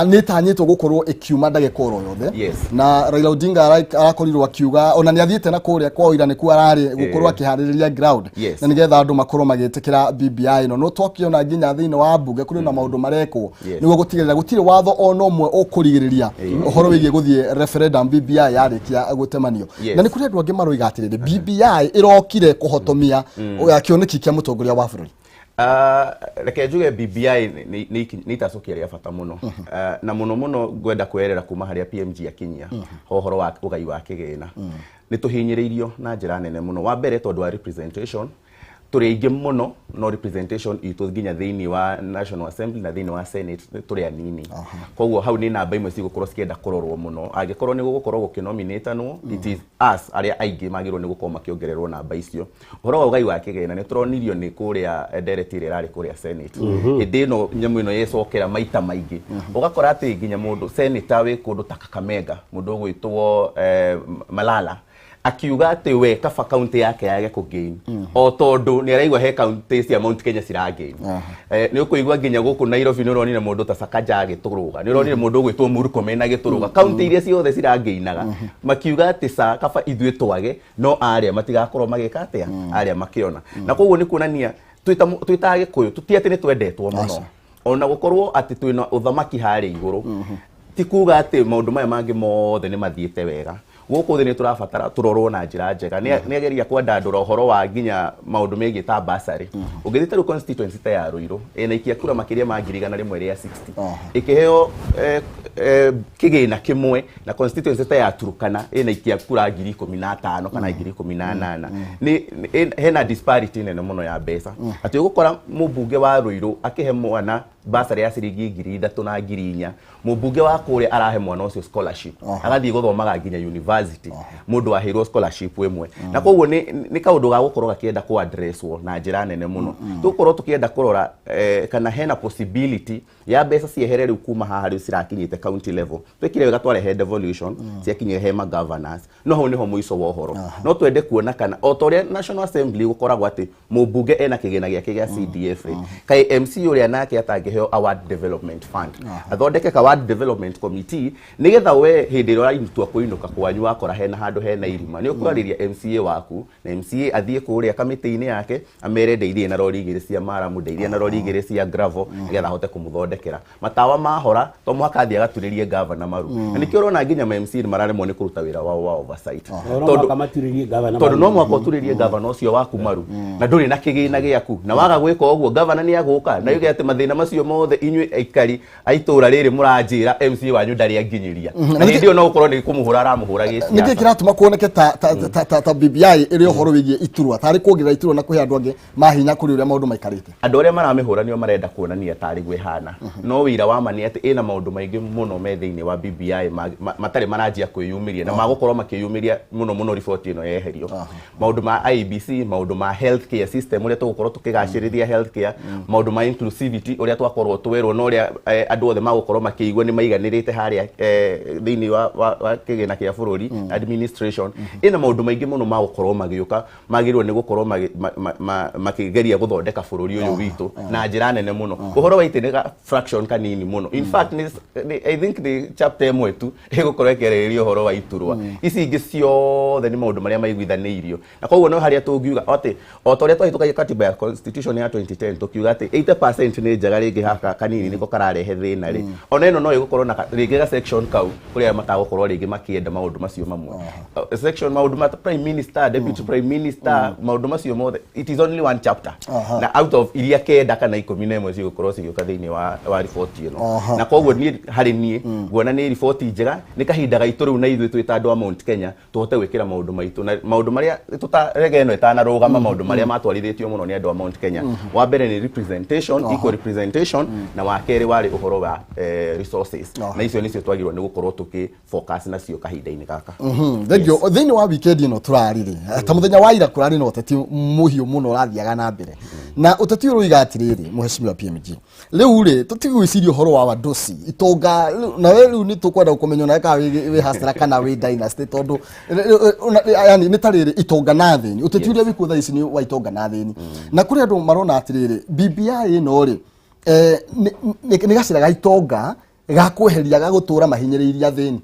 ni tanyitwo gukorwo ikiuma ndagikoro yothe na Raila Odinga arakorirwo akiuga ona ni athiete na kuria kwa ira ni ku arari gukorwo akihaririria ground na nigetha andu makorwo magietikira BBI no twakiona nginya thini wa bunge kuri na maundu marekwo nigo gutigirira gutire watho ono mwe ukurigiriria uhoro wigie guthie referendum BBI yarikia gutemanio na ni kuri andu angi maroiga atiriri BBI irokire kuhotomia yakioneki kia mutongoria wa bururi reke njuge BBI ni tacokia ria bata muno na muno gwenda kwerera kuma haria PMG akinyia uhoro wa ugai wa kigina ni tuhinyiriirio na njira nene muno wa mbere tondu wa representation turi aingi muno no representation itu nginya thiini wa National Assembly na thiini wa Senate turi anini koguo hau ni namba imwe cigukorwo cikienda kurorwo muno angikorwo ni gugukorwo gukinominatanwo it is us aria aingi magirwo ni gukorwo makiongererwo namba icio uhoro wa ugai wa kigena ni turonirio ni kuria direct ira rari kuria Senate indi no nyamu ino yecokera maita maingi ugakora ati nginya mundu senator we kundu ta Kakamega mundu gwitwo Malala akiuga ati we kaba county yake yage kugain o tondu ni araigwa he county cia Mount Kenya ciragain ni ukuigwa nginya guku Nairobi ni uronire mundu ta Sakaja agituruga ni uronire mundu gwitwo Murkomen agituruga county iria ciothe ciragainaga makiuga ati sa kaba ithue twage no aria matigakorwo magika atia aria makiona na koguo ni kuonania twita Gikuyu tutiate ni twendetwo muno ona gukorwo ati twina uthamaki hari iguru ti kuga ati maundu maya mangi mothe ni mathiete wega guku thi ni turabatara turorwo na njira njega ni ageria kwandandura uhoro wa nginya maundu megi ta basari ungithite ru constituency ta ya Ruiru ina ikia kura makiria ma 100 ria 60 ikiheo kigina kimwe na constituency ta ya Turukana ina ikia kura 15,000 kana 18,000 ni hena disparity nene muno ya mbeca ati ugukora mubunge wa Ruiru akihe mwana basari ya ciringi 3,000 na 4,000 mubunge wa kure arahe mwana ucio scholarship agathie guthomaga nginya university mundu ahirwo scholarship wemwe na koguo ni kaundu ga gukorwo gakienda ku addresswo na njira nene muno tukorwo tukienda kurora kana hena possibility ya mbeca ciehere riu kuma haha riu cirakinyite county level twikire wega twarehe devolution ciakinye hema governors no ho niho muico wa uhoro no twende kuona kana otoria National Assembly gukoragwo ati mubunge ena kigina giake gia CDF kai MC uria nake atangiheo award development fund athondeke ka award development committee nigetha we hindi ro rainitwa kuinuka kwanyu akora hena handu hena irima ni ukurariria MCA waku na MCA athie kuria kamiti-ini yake amere ndeithie na rori igiri cia maramu ndeithie na rori igiri cia gravel nigetha hote kumuthondekera matawa mahora to mwaka athie agaturirie governor maru na nikio urona nginya MC ni mararemwo ni kuruta wira wao wa oversight tondu no mwaka uturirie governor ucio waku maru na nduri na kigina giaku na waga gwika uguo governor ni aguka na yuge ati mathina macio mothe inywe aikari aitura riri muranjira MC wanyu ndari anginyiria na ndio no ukorwo ni kumuhura aramuhura giciya niki kiratuma kuoneke ta BBI iri uhoro wigie iturwa tari kuongerera iturwa na kuhe andu angi mahinya kuri uria maundu maikarite andu aria maramihura nio marenda kuonania tari gwihana no wira wa mani ati ina maundu maingi muno me thiini wa BBI matari maranjia kwiyumiria na magukorwo makiyumiria muno report ino yeherio maundu ma IBC maundu ma healthcare system uria tugukorwo tukigacirithia healthcare maundu ma inclusivity uria twakorwo twirwo no uria andu othe magukorwo makiigwa ni maiganirite haria thiini wa kigina kia bururi administration ina maundu maingi muno magukorwo magiuka magirwo ni gukorwo makigeria guthondeka bururi uyu witu na njira nene muno uhoro wa itiniga fraction kanini muno in fact I think the chapter emwe tu igukorwo ekererio uhoro wa iturwa ici ingi ciothe ni maundu maria maiguithaniirio na koguo no haria tungiuga ati otoria twahitukagia katiba ya constitution ya 2010 tukiuga ati 80% ni njega ringi haka kanini niko kararehe thina ri ona ino no igukorwo na ringi ga section kau kuria matagukorwo ringi makienda maundu macio mamwe section maundu ma prime minister deputy prime minister maundu macio mothe it is only one chapter na out of iria kenda kana 11 cigukorwo cigiuka thiini wa report ino na koguo ni hari nie guona ni report njega ni kahinda gaitu riu na ithu twita andu a Mount Kenya tuhote gwikira maundu maitu na maundu maria tutarege ino itana rugama maundu maria matwarithitio muno ni andu a Mount Kenya wa mbere ni representation equal representation na wa keri wari uhoro wa resources na icio nicio twagirwo ni gukorwo tuki focus na cio kahinda-ini gaka thengio thiini wa weekend ino turarire ta muthenya wa ira kurari no uteti muhiu muno rathiaga na mbere na uteti uru igatiriri muheshimiwa PMG riu ri tutigwiciria uhoro wa wadosi itonga na we riu ni tukwenda gukomenya na ka we hasra kana we dynasty tondu yani ni tariri itonga na thini uteti uria wikutha ici ni wa itonga na thini na kuri andu marona atiriri BBI ino ri ni gacira ga itonga ga kweheria ga gutura mahinyiriria thini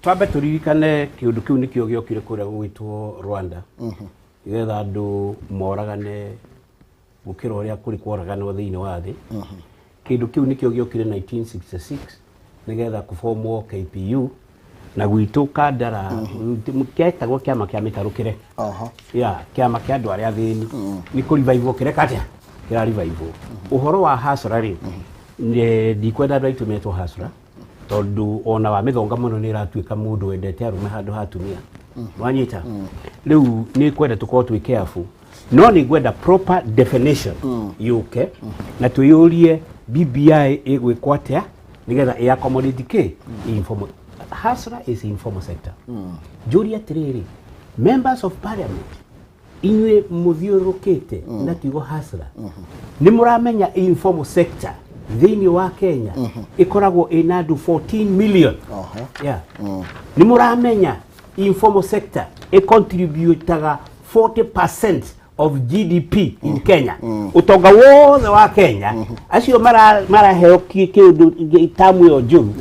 twambe turirikane kiundu kiu nikio giokire kuria gwitwo Rwanda igetha andu moragane gukira uria kuri kworagana thiini wa thi kindu kiu nikio giokire 1966 nigetha kuformwo KPU na gwitu kandara muketagwo kiama kia mitarukire ya kiama kia andu aria thini ni ku revive kireka atia kira revive uhoro wa hasra ri ndikwenda andu aitumetwo hasra tondu ona wa mithonga muno ni iratuika mundu wendete arume handu hatumia wanyita riu ni kwenda tukorwo twi careful no ni gwenda proper definition yuke na tuyurie BBI igwikwo atia nigetha ya accommodate ke informal hasra is informal sector juri atiriri members of parliament inywe muthiurukite na kiugo hasra ni muramenya informal sector thini wa Kenya ikoragwo ina 14 million yeah ni muramenya informal sector e contributaga 40% of GDP in Kenya utonga wothe wa Kenya acio mara heo kindu itamu yo juru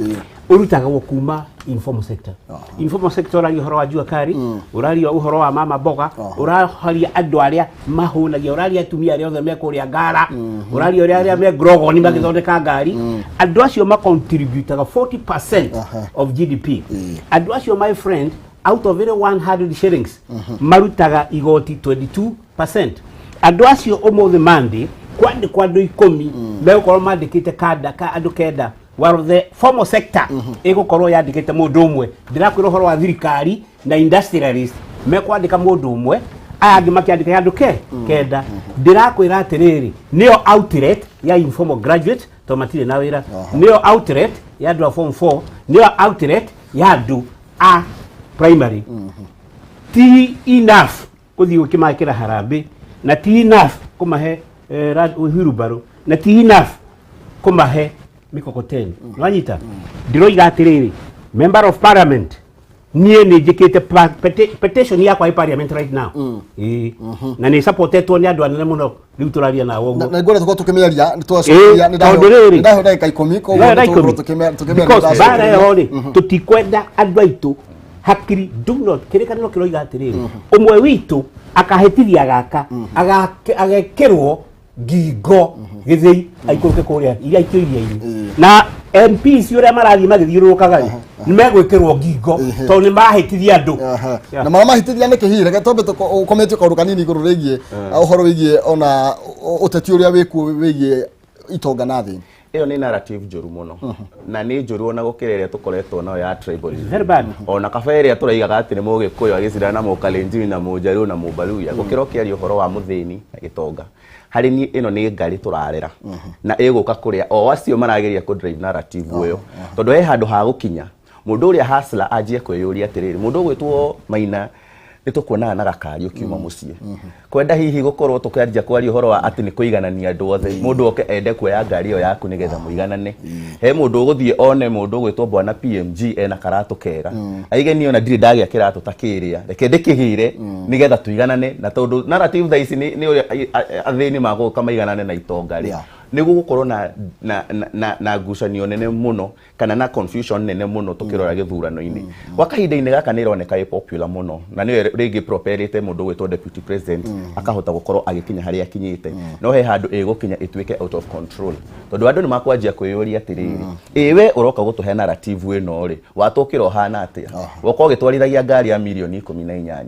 urutaga kuma informal sector informal sector ari horo wa jua kari urari uhoro wa mama boga uraharia andu aria mahunagia urari atumia aria othe mekuria ngara urari aria me grogo ni magithondeka ngari andu acio ma contributaga 40% of GDP andu acio my friend out of every 100 shillings marutaga igoti 22%. Andu acio umuthi mandi kwandikwa andu 10 megukorwo mandikite kada ka andu kenda while the formal sector igukorwo yandikite mundu umwe ndirakwira horo wa thirikari na industrialist mekwandika mundu umwe agi makiandika andu kenda ndirakwira atiriri niyo outlet ya informal graduate to matire na wira niyo outlet ya andu form 4 niyo outlet ya andu a primary ti enough kuthi ukimakira harambe na ti enough kumahe uhirubaru na ti enough kumahe mikokoteni wanyita ndiroiga atiriri member of parliament nie ni jikite petition yakwa i parliament right now na ni supportetwo ni andu anene muno riu turaria na wogo na ngora tukimiaria ni twacokia ni ndahoda kai komiko tukimiaria bara yori tutikwenda andu aitu hakiri do not kirikaniro kiroiga atiriri umwe witu akahitithia gaka agekirwo ngingo githei aikuruke kuria iria ikiriria ini na MPs yore marathi magithiurukaga ni megwikirwo ngingo to ni mahitithia andu na mara mahitithia ni kihire gatombe ukometio kauru kanini iguru rigie uhoro wigie ona uteti uria wiku wigie itonga nathi iyo ni narrative njuru muno na ni njuru ona gukirere tukoretwo nayo ya tribalism very bad ona kabere turaigaga ati ni mugikuyu agicira na mukalenjini na mujaru na mubaluya gukiro kiari uhoro wa muthini na gitonga hari ni ino ni ngari turarera na iguka kuria o acio marageria ku drive narrative uyo tondu he handu ha gukinya mundu uria hasla ajie kweyuria atiriri mundu gwitwo Maina nitukuona na gakari ukiuma mucie kwenda hihi gukorwo tukianjia kwari uhoro wa ati ni kuiganania andu othe mundu oke ende kuoya ngari yo yaku nigetha muiganane he mundu guthie one mundu gwitwo bwana PMG ena karatu kega aigenio na ndiri ndagia kiratu takiria reke ndikihire nigetha tuiganane na tondu narrative thaisi ni athini mago kama iganane na itonga ri niguo gukorwo na ngucanio nene muno kana na confusion nene muno tukirora githurano-ini kwa kahinda-ini gaka ni ironeka popular muno na ni ringi properite mundu gwitwo deputy president akahota gukorwo agikinya haria akinyite no he handu igukinya ituike out of control tondu andu ni makwanjia kwiyuria atiriri iwe uroka gutuhe narrative ino ri watukira hana atia woko gitwarithagia ngari ya milioni 18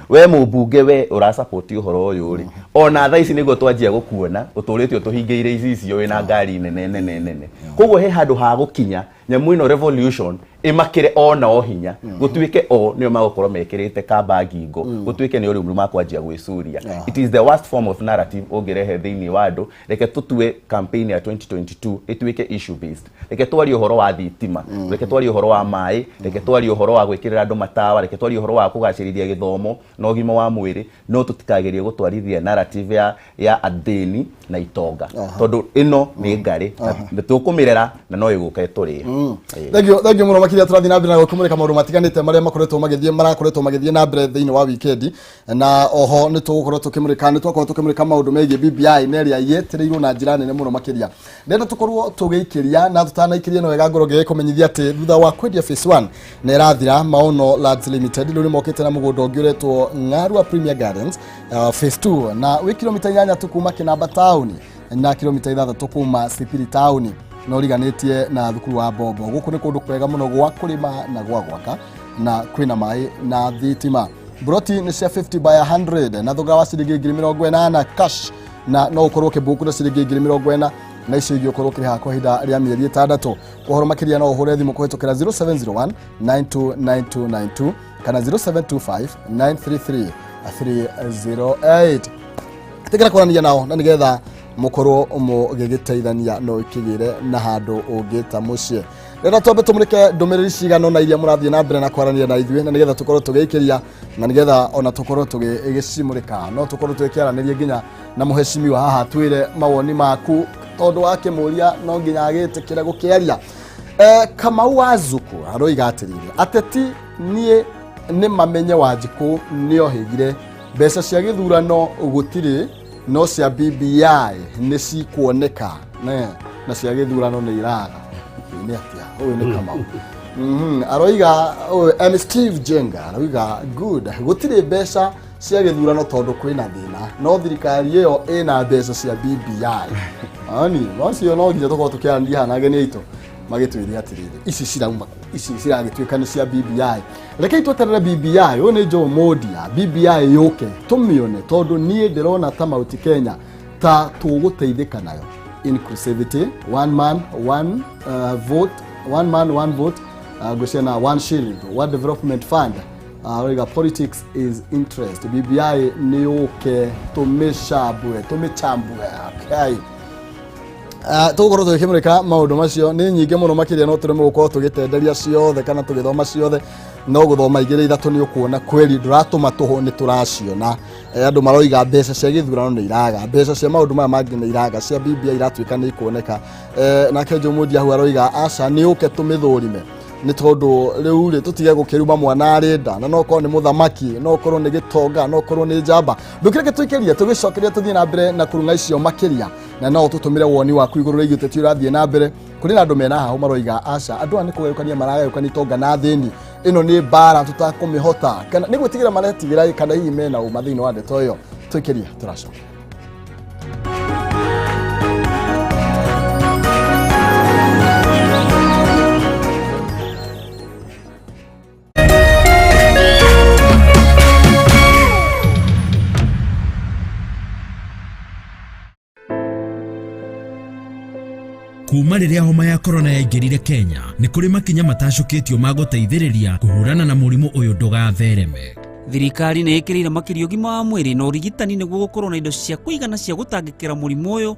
we mubunge we ura support uhoro uyu ri ona tha ici niguo twanjia gukuona uturitio tuhingiire icio wina ngari nene koguo he handu ha gukinya nyamu ino revolution imakire ona o hinya gutuike o nio magukorwo mekirite kamba ngingo gutuike ni uri makwanjia gwicuria it is the worst form of narrative ongerehe thini wa andu reke tutue campaign ya 2022 ituike issue based reke twari uhoro wa thitima reke twari uhoro wa mai reke twari uhoro wa gwikirira andu matawa reke twari uhoro wa kugacirithia githomo na ugima wa mwiri no tutikagerie gutwarithia narrative ya athini na itonga tondu ino ni ngari tukumirera na no iguka turi thengio muno makiria turathi na mbere na gukumurika maundu matiganite maria makoretwo magithie na mbere thiini wa weekend na oho ni tugukorwo tukimurika maundu megie BBI neria yetirirwo na njira nene muno makiria ndenda tukorwo tugiikiria na tutanaikiria no wega ngoro gekumenyithia ati thutha wa kwendia phase 1 na irathira Maono Lands Limited riu mokite na mugundo ungiuretwo Ng'arwa Premier Gardens phase 2 na wi kilomita 8 tukuma Kinamba town na kilomita 6 tukuma Sipiri town no riganitie na thukuru wa Bombo guku ni kundu kwega muno gwa kurima na gwa gwaka na kwina mai na thitima broti ni cia 50 by 100 na thogora wa ciringi 40 cash na no ukorwo kibuku na ciringi 40 na icio igio korwo kiri ha kwa hinda ria mieri 6 kuhoro makiria no uhure thimu kuhetokera 0701 929292 kana 0725 933 308 tikira kwarania nao na nigetha mukorwo mugigiteithania no ikigire na handu ungita mucie renda twambe tumurike ndumiriri cigano na iria murathie na mbere na kwarania na ithuĩ na nigetha tukorwo tugiikiria na nigetha ona tukorwo tugicimurika no tukorwo tugikiaraniria nginya na muheshimiwa haha twire mawoni maku tondu wake muria no nginya agitikire gukiaria Kamau Wazuku aroiga atirire ateti nie ni mamenye Wanjiku nio higire mbeca cia githurano gutiri no cia BBI ni cikuoneka na cia githurano ni iraga ni atia uyu ni Kamau aroiga Steve Jenga aroiga good gutiri mbeca cia githurano tondu kwina thina no thirikari iyo ina mbeca cia BBI ani wacio no nginya tukorwo tukiarania hana ageni aitu magitwire atirire ici cirauma ici ciragituika ni cia BBI reke itweterere BBI uyu ni Joe Modia BBI yuke tumione tondu nie ndirona ta Mount Kenya ta tuguteithika nayo inclusivity one man one vote gucena one shilling one development fund riga politics is interest BBI ni yuke tumechambue okay tugukorwo tugikimurika maundu macio ni nyingi muno makiria no turimo gukorwo tugitenderia ciothe kana tugithoma ciothe no guthoma igire ithatu ni ukuona kweli duratuma tuho ni turaciona andu maroiga mbeca cia githurano ni iraga mbeca cia maundu maya mangi ni iraga cia BBI iratuika ni ikuoneka na Kenjo Mudi ahu aroiga aca ni uke tumithurime ni tondu riu ri tutige gukiruma mwana arenda na no korwo ni muthamaki no korwo ni gitonga no korwo ni njamba ndukireke tuikeria tugicokeria tuthie na mbere na kurunga icio makiria na no tutumire woni waku iguru rigi teti urathie na mbere kuri na andu mena haho maroiga aca andu ani kugayukania maragayukania tonga na thini ino ni bara tutakumihota kana ni gwitigira maretigira kana hihi mena uma thini wa ndeto iyo tuikeria turacoka Kuma riria homa ya corona yaingirire Kenya ni kuri makinya matacukitio maguteithiriria kuhurana na murimu uyu ndugathereme. Thirikari ni ikirire makirio gima wa mwiri na urigitani niguo gukorwo na indo cia kuigana cia gutangikira murimu uyu